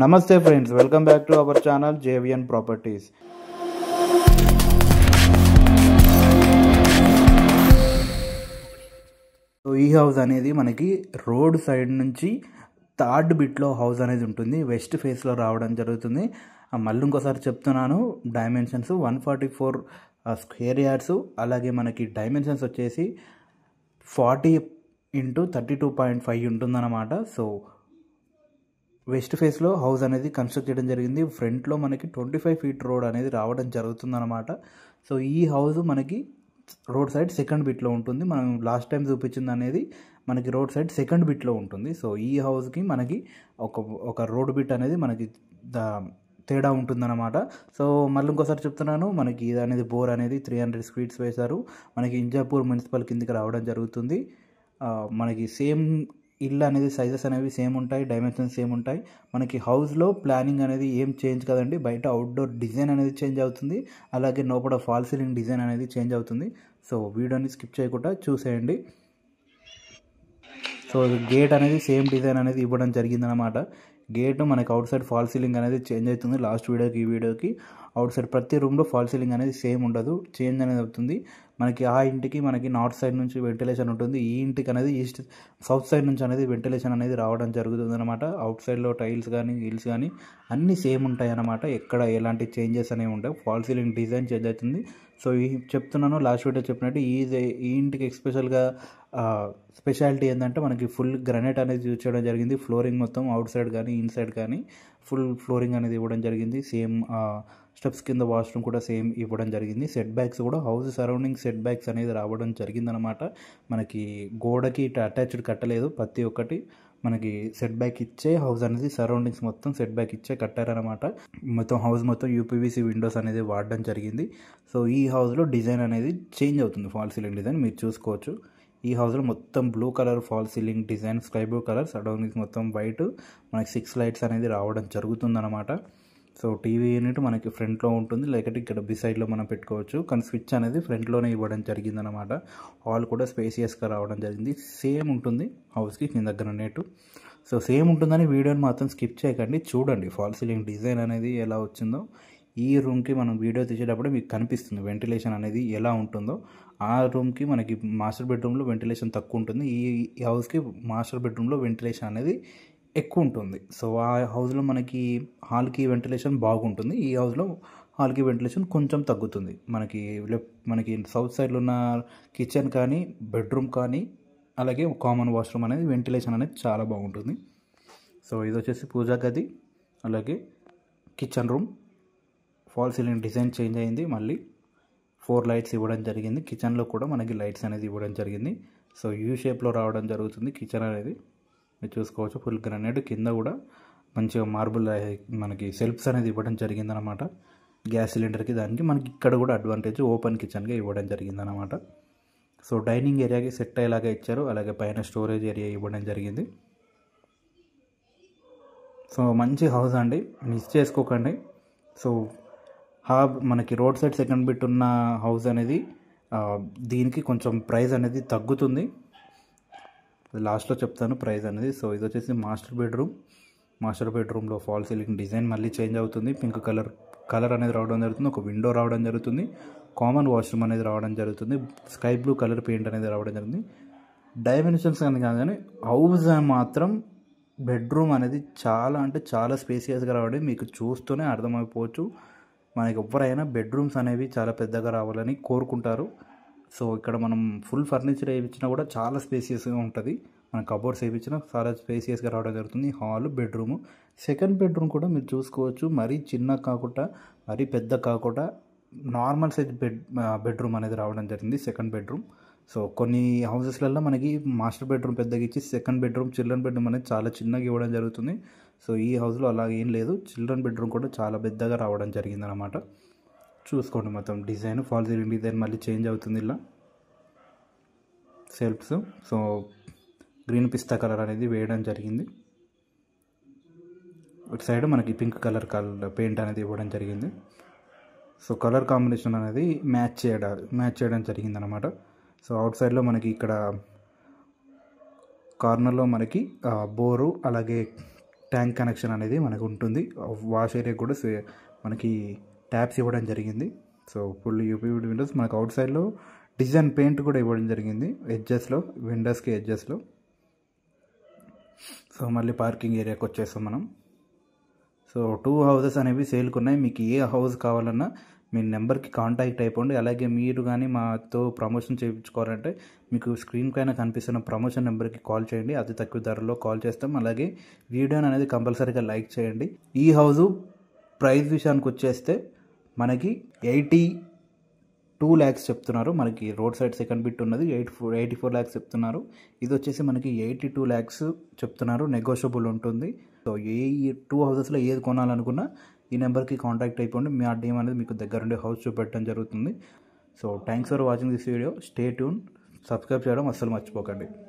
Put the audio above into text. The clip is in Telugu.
Namaste friends, welcome back to our channel JVN Properties. So ఈ హౌస్ అనేది మనకి రోడ్ సైడ్ నుంచి థర్డ్ బిట్లో హౌస్ అనేది ఉంటుంది. వెస్ట్ ఫేస్లో రావడం జరుగుతుంది. మళ్ళీ ఇంకోసారి చెప్తున్నాను, డైమెన్షన్స్ 144 స్క్వేర్ యార్డ్స్, అలాగే మనకి డైమెన్షన్స్ వచ్చేసి 40x32.5 ఉంటుందన్నమాట. సో వెస్ట్ ఫేస్లో హౌస్ అనేది కన్స్ట్రక్ట్ చేయడం జరిగింది. ఫ్రంట్లో మనకి 25 ఫీట్ రోడ్ అనేది రావడం జరుగుతుందన్నమాట. సో ఈ హౌస్ మనకి రోడ్ సైడ్ సెకండ్ బిట్లో ఉంటుంది. మనం లాస్ట్ టైం చూపించింది అనేది మనకి రోడ్ సైడ్ సెకండ్ బిట్లో ఉంటుంది. సో ఈ హౌస్కి మనకి ఒక రోడ్ బిట్ అనేది మనకి తేడా ఉంటుందన్నమాట. సో మళ్ళీ ఇంకోసారి చెప్తున్నాను, మనకి ఇది అనేది బోర్ అనేది 300 స్క్వీట్స్ వేశారు. మనకి ఇంజాపూర్ మున్సిపల్ కిందికి రావడం జరుగుతుంది. మనకి సేమ్ ఇల్లు అనేది సైజెస్ అనేవి సేమ్ ఉంటాయి, డైమెన్షన్స్ సేమ్ ఉంటాయి. మనకి హౌస్లో ప్లానింగ్ అనేది ఏం చేంజ్ కదండి, బయట అవుట్డోర్ డిజైన్ అనేది చేంజ్ అవుతుంది, అలాగే లోపల ఫాల్ సీలింగ్ డిజైన్ అనేది చేంజ్ అవుతుంది. సో వీడియోని స్కిప్ చేయకుండా చూసేయండి. సో గేట్ అనేది సేమ్ డిజైన్ అనేది ఇవ్వడం జరిగిందనమాట. గేట్ మనకి అవుట్ సైడ్ ఫాల్ సీలింగ్ అనేది చేంజ్ అవుతుంది. లాస్ట్ వీడియోకి ఈ వీడియోకి అవుట్ సైడ్ ప్రతి రూమ్లో ఫాల్ సీలింగ్ అనేది సేమ్ ఉండదు, చేంజ్ అనేది అవుతుంది. మనకి ఆ ఇంటికి మనకి నార్త్ సైడ్ నుంచి వెంటిలేషన్ ఉంటుంది, ఈ ఇంటికి అనేది సౌత్ సైడ్ నుంచి అనేది వెంటిలేషన్ అనేది రావడం జరుగుతుంది అనమాట. అవుట్ సైడ్లో టైల్స్ కానీ హిల్స్ కానీ అన్నీ సేమ్ ఉంటాయి అన్నమాట. ఎక్కడ ఎలాంటి చేంజెస్ అనేవి ఉండవు, ఫాల్ సీలింగ్ డిజైన్ చేంజ్ అవుతుంది. సో ఈ చెప్తున్నాను, లాస్ట్ వీడియో చెప్పినట్టు ఈ ఇంటికి స్పెషాలిటీ ఏంటంటే మనకి ఫుల్ గ్రానైట్ అనేది యూజ్ చేయడం జరిగింది. ఫ్లోరింగ్ మొత్తం అవుట్ సైడ్ కానీ ఇన్సైడ్ కానీ ఫుల్ ఫ్లోరింగ్ అనేది ఇవ్వడం జరిగింది. సేమ్ స్టెప్స్ కింద వాష్రూమ్ కూడా సేమ్ ఇవ్వడం జరిగింది. సెట్ బ్యాక్స్ కూడా హౌస్ సరౌండింగ్ సెట్ బ్యాక్స్ అనేది రావడం జరిగిందనమాట. మనకి గోడకి అటాచ్డ్ కట్టలేదు, ప్రతి ఒక్కటి మనకి సెట్ బ్యాక్ ఇచ్చే హౌస్ అనేది సరౌండింగ్స్ మొత్తం సెట్ బ్యాక్ ఇచ్చే కట్టారనమాట. మొత్తం హౌస్ మొత్తం యూపీవీసీ విండోస్ అనేది వాడడం జరిగింది. సో ఈ హౌస్లో డిజైన్ అనేది చేంజ్ అవుతుంది, ఫాల్ సీలింగ్ డిజైన్ మీరు చూసుకోవచ్చు. ఈ హౌస్లో మొత్తం blue colour fall ceiling design, sky blue colour, surroundings మొత్తం వైట్, మనకి 6 లైట్స్ అనేది రావడం జరుగుతుందన్నమాట. సో టీవీ యూనిట్ మనకి ఫ్రంట్లో ఉంటుంది, లేకపోతే ఇక్కడ బిసైడ్లో మనం పెట్టుకోవచ్చు. కానీ స్విచ్ అనేది ఫ్రంట్లోనే ఇవ్వడం జరిగిందనమాట. హాల్ కూడా స్పేసియస్గా రావడం జరిగింది. సేమ్ ఉంటుంది హౌస్కి కింద గ్రానైట్. సో సేమ్ ఉంటుందని వీడియోని మాత్రం స్కిప్ చేయకండి, చూడండి ఫాల్ సీలింగ్ డిజైన్ అనేది ఎలా వచ్చిందో. ఈ రూమ్కి మనం వీడియో తీసేటప్పుడు మీకు కనిపిస్తుంది వెంటిలేషన్ అనేది ఎలా ఉంటుందో. ఆ రూమ్కి మనకి మాస్టర్ బెడ్రూమ్లో వెంటిలేషన్ తక్కువ ఉంటుంది, ఈ హౌస్కి మాస్టర్ బెడ్రూమ్లో వెంటిలేషన్ అనేది ఎక్కువ ఉంటుంది. సో ఆ హౌస్లో మనకి హాల్కి వెంటిలేషన్ బాగుంటుంది, ఈ హౌస్లో హాల్కి వెంటిలేషన్ కొంచెం తగ్గుతుంది. మనకి సౌత్ సైడ్లో ఉన్న కిచెన్ కానీ బెడ్రూమ్ కానీ అలాగే కామన్ వాష్రూమ్ అనేది వెంటిలేషన్ అనేది చాలా బాగుంటుంది. సో ఇది వచ్చేసి పూజా గది, అలాగే kitchen room. Fall ceiling design change అయింది, మళ్ళీ 4 లైట్స్ ఇవ్వడం జరిగింది. కిచెన్లో కూడా మనకి లైట్స్ అనేది ఇవ్వడం జరిగింది. సో యూ షేప్లో రావడం జరుగుతుంది కిచెన్ అనేది, మీరు చూసుకోవచ్చు. ఫుల్ గ్రానైట్, కింద కూడా మంచిగా మార్బుల్ మనకి సెల్ఫ్స్ అనేది ఇవ్వడం జరిగిందనమాట. గ్యాస్ సిలిండర్కి దానికి మనకి ఇక్కడ కూడా అడ్వాంటేజ్ ఓపెన్ కిచెన్గా ఇవ్వడం జరిగిందనమాట. సో డైనింగ్ ఏరియాకి సెట్ అయ్యేలాగా ఇచ్చారు, అలాగే పైన స్టోరేజ్ ఏరియా ఇవ్వడం జరిగింది. సో మంచి హౌస్ అండి, మిస్ చేసుకోకండి. సో మనకి రోడ్ సైడ్ సెకండ్ బిట్ ఉన్న హౌస్ అనేది దీనికి కొంచెం ప్రైస్ అనేది తగ్గుతుంది, లాస్ట్లో చెప్తాను ప్రైస్ అనేది. సో ఇది వచ్చేసి మాస్టర్ బెడ్రూమ్లో ఫాల్ సీలింగ్ డిజైన్ మళ్ళీ చేంజ్ అవుతుంది. పింక్ కలర్ అనేది రావడం జరుగుతుంది, ఒక విండో రావడం జరుగుతుంది, కామన్ వాష్రూమ్ అనేది రావడం జరుగుతుంది, స్కై బ్లూ కలర్ పెయింట్ అనేది రావడం జరుగుతుంది. డైమెన్షన్స్ అని కాదు కానీ హౌస్ మాత్రం బెడ్రూమ్ అనేది చాలా అంటే చాలా స్పేసియస్గా రావడం మీకు చూస్తూనే అర్థమైపోవచ్చు. మనకి ఎవరైనా బెడ్రూమ్స్ అనేవి చాలా పెద్దగా రావాలని కోరుకుంటారు. సో ఇక్కడ మనం ఫుల్ ఫర్నిచర్ వేయించినా కూడా చాలా స్పేసియస్గా ఉంటుంది, మన కబోర్డ్స్ వేయించినా చాలా స్పేసియస్గా రావడం జరుగుతుంది. హాల్, బెడ్రూమ్, సెకండ్ బెడ్రూమ్ కూడా మీరు చూసుకోవచ్చు. మరీ చిన్న కాకుండా మరీ పెద్ద కాకుండా నార్మల్ సైజ్ బెడ్రూమ్ అనేది రావడం జరిగింది, సెకండ్ బెడ్రూమ్. సో కొన్ని హౌసెస్లలో మనకి మాస్టర్ బెడ్రూమ్ పెద్దగా ఇచ్చి సెకండ్ బెడ్రూమ్, చిల్డ్రన్ బెడ్రూమ్ అనేది చాలా చిన్నగా ఇవ్వడం జరుగుతుంది. సో ఈ హౌస్లో అలా ఏం లేదు, చిల్డ్రన్ బెడ్రూమ్ కూడా చాలా పెద్దగా రావడం జరిగిందనమాట. చూసుకోండి మొత్తం డిజైన్, ఫాల్ సీలింగ్ డిజైన్ మళ్ళీ చేంజ్ అవుతుంది. ఇలా సెల్ఫ్స్, సో గ్రీన్ పిస్తా కలర్ అనేది వేయడం జరిగింది. ఇటు సైడ్ మనకి పింక్ కలర్ పెయింట్ అనేది ఇవ్వడం జరిగింది. సో కలర్ కాంబినేషన్ అనేది మ్యాచ్ చేయడం జరిగిందనమాట. సో అవుట్ సైడ్లో మనకి ఇక్కడ కార్నర్లో మనకి బోరు, అలాగే ట్యాంక్ కనెక్షన్ అనేది మనకు ఉంటుంది. వాష్ ఏరియా కూడా మనకి ట్యాప్స్ ఇవ్వడం జరిగింది. So full UPVT windows. మనకు అవుట్ సైడ్లో డిజైన్ పెయింట్ కూడా ఇవ్వడం జరిగింది ఎడ్జెస్లో, విండోస్కి ఎడ్జెస్లో. సో మళ్ళీ పార్కింగ్ ఏరియాకి వచ్చేస్తాం మనం. సో 2 హౌసెస్ అనేవి సేల్కి ఉన్నాయి. మీకు ఏ హౌస్ కావాలన్నా మీ నెంబర్కి కాంటాక్ట్ అయిపోండి. అలాగే మీరు కానీ మాతో ప్రమోషన్ చేయించుకోవాలంటే మీకు స్క్రీన్ పైన కనిపిస్తున్న ప్రమోషన్ నెంబర్కి కాల్ చేయండి. అతి తక్కువ ధరలో కాల్ చేస్తాం. అలాగే వీడియోని అనేది కంపల్సరీగా లైక్ చేయండి. ఈ హౌజు ప్రైస్ విషయానికి వచ్చేస్తే మనకి 82 lakhs చెప్తున్నారు. మనకి రోడ్ సైడ్ సెకండ్ బిట్ ఉన్నది 84 lakhs చెప్తున్నారు. ఇది వచ్చేసి మనకి 82 lakhs చెప్తున్నారు. నెగోషియబుల్ ఉంటుంది. సో ఈ 2 హౌసెస్లో ఏది కొనాలనుకున్నా ఈ నెంబర్కి కాంటాక్ట్ అయిపోండి. మీ టీమ్ అనేది మీకు దగ్గరుండే హౌస్ చూపెట్టడం జరుగుతుంది. So thanks for watching this video. Stay tune. Subscribe చేయడం అస్సలు మర్చిపోకండి.